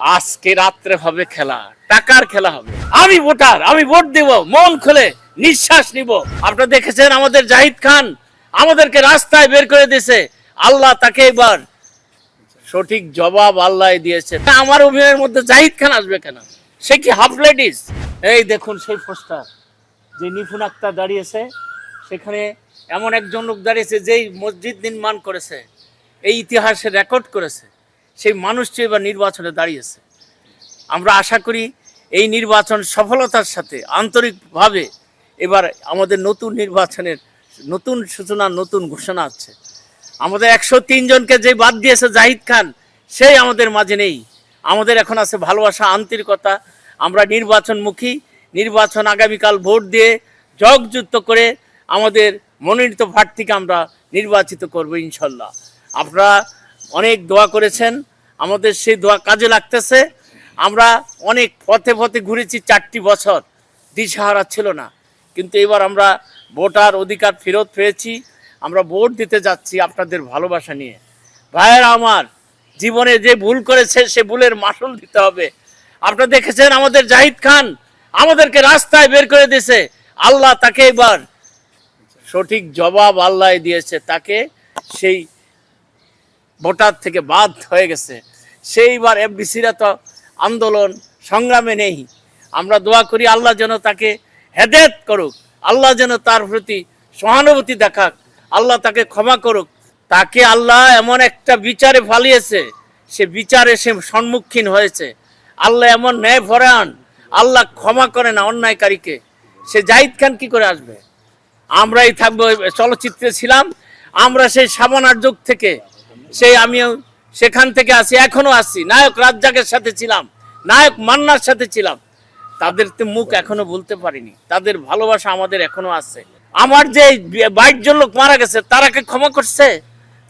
আজকে রাত্রে হবে খেলা, টাকার খেলা হবে। আমি ভোটার, আমি ভোট দেব, মন খুলে নিঃশ্বাস নিব। আপনারা দেখেছেন আমাদের জাহিদ খান আমাদেরকে রাস্তায় বের করে দিয়েছে। আল্লাহ তাকে এবার সঠিক জবাব আল্লাহ দিয়েছে। আমার অভিনয়ের মধ্যে জাহিদ খান আসবে কেন? সে কি হাফ লেডিস? এই দেখুন সেই পোস্টার, যে নিপুণ আক্তার দাঁড়িয়েছে, সেখানে এমন একজন লোক দাঁড়িয়েছে যেই মসজিদ নির্মাণ করেছে, এই ইতিহাসে রেকর্ড করেছে, সেই মানুষটি এবার নির্বাচনে দাঁড়িয়েছে। আমরা আশা করি এই নির্বাচন সফলতার সাথে আন্তরিকভাবে এবার আমাদের নতুন নির্বাচনের নতুন সূচনা, নতুন ঘোষণা আছে। আমাদের 103 জনকে যে বাদ দিয়েছে জাহিদ খান, সেই আমাদের মাঝে নেই। আমাদের এখন আছে ভালোবাসা, আন্তরিকতা। আমরা নির্বাচনমুখী, নির্বাচন আগামীকাল ভোট দিয়ে জগযুক্ত করে আমাদের মনোনীত প্রার্থীকে আমরা নির্বাচিত করব ইনশাল্লাহ। আপনারা অনেক দোয়া করেছেন, আমাদের সেই দোয়া কাজে লাগতেছে। আমরা অনেক পথে পথে ঘুরেছি, 4টি বছর দিশাহারা ছিল না, কিন্তু এবার আমরা ভোটার অধিকার ফেরত পেয়েছি। আমরা ভোট দিতে যাচ্ছি আপনাদের ভালোবাসা নিয়ে। ভাইয়েরা আমার, জীবনে যে ভুল করেছে সে ভুলের মাসুল দিতে হবে। আপনারা দেখেছেন আমাদের জাহিদ খান আমাদেরকে রাস্তায় বের করে দিয়েছে। আল্লাহ তাকে এবার সঠিক জবাব আল্লাহ দিয়েছে। তাকে সেই ভোটার থেকে বাদ হয়ে গেছে। সেইবার এফডিসিরা তো আন্দোলন সংগ্রামে নেই। আমরা দোয়া করি আল্লাহ যেন তাকে হেদায়েত করুক, আল্লাহ যেন তার প্রতি সহানুভূতি দেখাক, আল্লাহ তাকে ক্ষমা করুক। তাকে আল্লাহ এমন একটা বিচারে ফালিয়েছে, সে বিচারে সে সম্মুখীন হয়েছে। আল্লাহ এমন ন্যায় পরায়ণ, আল্লাহ ক্ষমা করে না অন্যায়কারীকে। সে জাহিদ খান কি করে আসবে? আমরাই থাকবো। চলচ্চিত্রে ছিলাম আমরা সেই সাবানার যুগ থেকে, সেই আমিও সেখান থেকে আসি, এখনো আসি। নায়ক রাজ্জাকের সাথে ছিলাম, নায়ক মান্নার সাথে ছিলাম। তাদের তো মুখ এখনো বলতে পারিনি, তাদের ভালোবাসা আমাদের এখনো আছে। আমার যে 22 জন লোক মারা গেছে, তারাকে ক্ষমা করছে,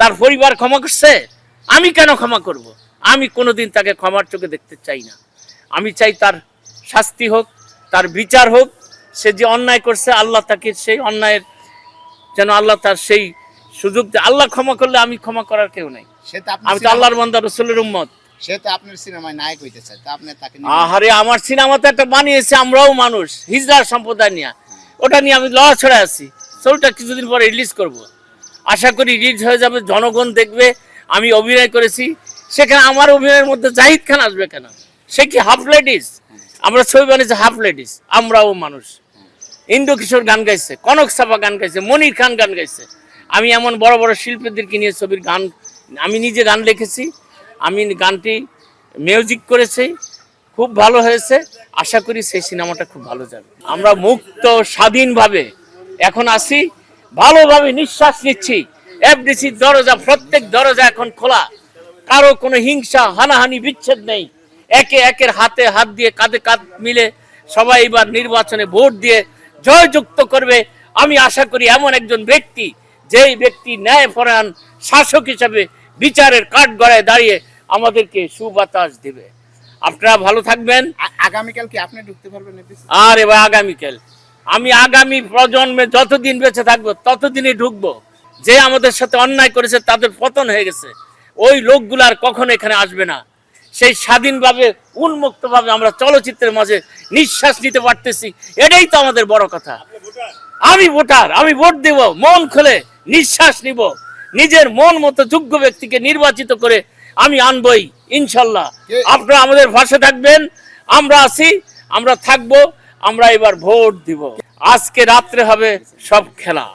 তার পরিবার ক্ষমা করছে। আমি কেন ক্ষমা করব? আমি কোনোদিন তাকে ক্ষমার চোখে দেখতে চাই না। আমি চাই তার শাস্তি হোক, তার বিচার হোক। সে যে অন্যায় করছে, আল্লাহ তাকে সেই অন্যায়ের যেন আল্লাহ তার সেই সুযোগ দেয়। আল্লাহ ক্ষমা করলে আমি ক্ষমা করার কেউ নাই। আমি তো আল্লাহর বান্দা, রাসূলের উম্মত। সে তো আপনার সিনেমায় নায়ক হইতে চায়, তা আপনি তাকে আহারে, আমার সিনেমাতে একটা বানিয়েছে, আমরাও মানুষ, হিজড়া সম্প্রদায় নিয়ে, ওটা নিয়ে আমি লড়াছড়ায় আছি। ছবিটা কিছুদিন পরে রিলিজ করব, আশা করি রিলিজ হয়ে যাবে, জনগণ দেখবে আমি অভিনয় করেছি। সেখানে আমার অভিনয়ের মধ্যে জাহিদ খান আসবে কেন? সে কি হাফ লেডিস? আমরা ছবি বানিয়েছি হাফ লেডিস, আমরাও মানুষ। ইন্দু কিশোর গান গাইছে, কনক সাপা গান গাইছে, মনির খান গান গাইছে। আমি এমন বড় বড় শিল্পীদেরকে নিয়ে ছবির গান, আমি নিজে গান লিখেছি, আমি গানটি মিউজিক করেছি, খুব ভালো হয়েছে। আশা করি সেই সিনেমাটা খুব ভালো যাবে। আমরা মুক্ত স্বাধীনভাবে এখন আসি, ভালোভাবে নিঃশ্বাস নিচ্ছি। এফডিসির দরজা, প্রত্যেক দরজা এখন খোলা। কারো কোনো হিংসা, হানাহানি, বিচ্ছেদ নেই। একে একের হাতে হাত দিয়ে, কাঁধে কাঁধ মিলে সবাই এবার নির্বাচনে ভোট দিয়ে জয়যুক্ত করবে। আমি আশা করি এমন একজন ব্যক্তি, যেই ব্যক্তি ন্যায়পরায়ণ শাসক হিসাবে বিচারের কাঠগড়ায় দাঁড়িয়ে আমাদেরকে সুবাতাস দেবে। আপনারা ভালো থাকবেন। আগামীকাল কি আপনি ঢুকতে পারবেন? আর এবার আগামীকাল আমি আগামী প্রজন্মে যতদিন বেঁচে থাকবো ততদিনই ঢুকবো। যে আমাদের সাথে অন্যায় করেছে তাদের পতন হয়ে গেছে, ওই লোকগুলো আর কখনো এখানে আসবে না। সেই স্বাধীনভাবে উন্মুক্তভাবে আমরা চলচ্চিত্রের মাঝে নিঃশ্বাস নিতে পারতেছি, এটাই তো আমাদের বড় কথা। আমি ভোটার, আমি ভোট দেব, মন খুলে নিঃশ্বাস নিব। নিজের মন মতো যোগ্য ব্যক্তিকে নির্বাচিত করে আমি আনবই ইনশাল্লাহ। আপনারা আমাদের পাশে থাকবেন, আমরা আছি, আমরা থাকবো। আমরা এবার ভোট দিব। আজকে রাত্রে হবে সব খেলা,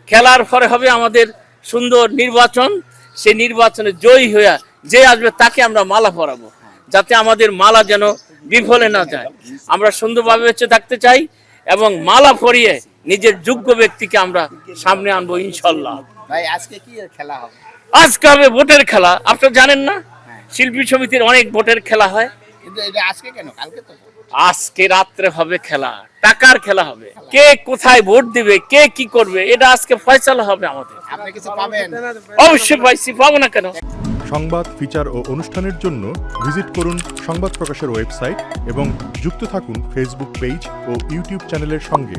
খেলার পরে হবে আমাদের সুন্দর নির্বাচন। সেই নির্বাচনে জয়ী হয়ে যে আসবে তাকে আমরা মালা পরাবো, যাতে আমাদের মালা যেন বিফলে না যায়। আমরা সুন্দরভাবে বেঁচে থাকতে চাই এবং মালা পরিয়ে নিজের যোগ্য ব্যক্তিকে আমরা সামনে আনবো ইনশাল্লাহ। ভাই আজকে কি খেলা হবে? আজকে হবে ভোটের খেলা। আপনারা জানেন না, শিল্পী সমিতির অনেক ভোটের খেলা হয়, কিন্তু এটা আজকে কেন? কালকে তো। আজকে রাত্রে হবে খেলা, টাকার খেলা হবে। কে কোথায় ভোট দিবে, কে কি করবে, এটা আজকে ফয়সালা হবে আমাদের। আপনি কিছু পাবেন? অবশ্যই পাইছি, পাবো না কেন? সংবাদ, ফিচার ও অনুষ্ঠানের জন্য ভিজিট করুন সংবাদ প্রকাশের ওয়েবসাইট এবং যুক্ত থাকুন ফেসবুক পেজ ও ইউটিউব চ্যানেলের সঙ্গে।